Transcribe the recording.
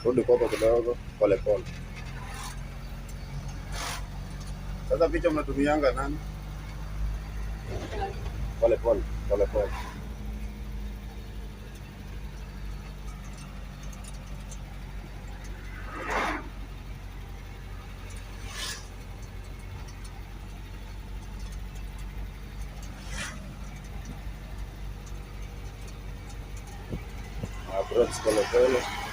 Rudi kwako kidogo, pole pole. Sasa picha mnatumianga nani? Pole pole, pole pole. Approach pole pole.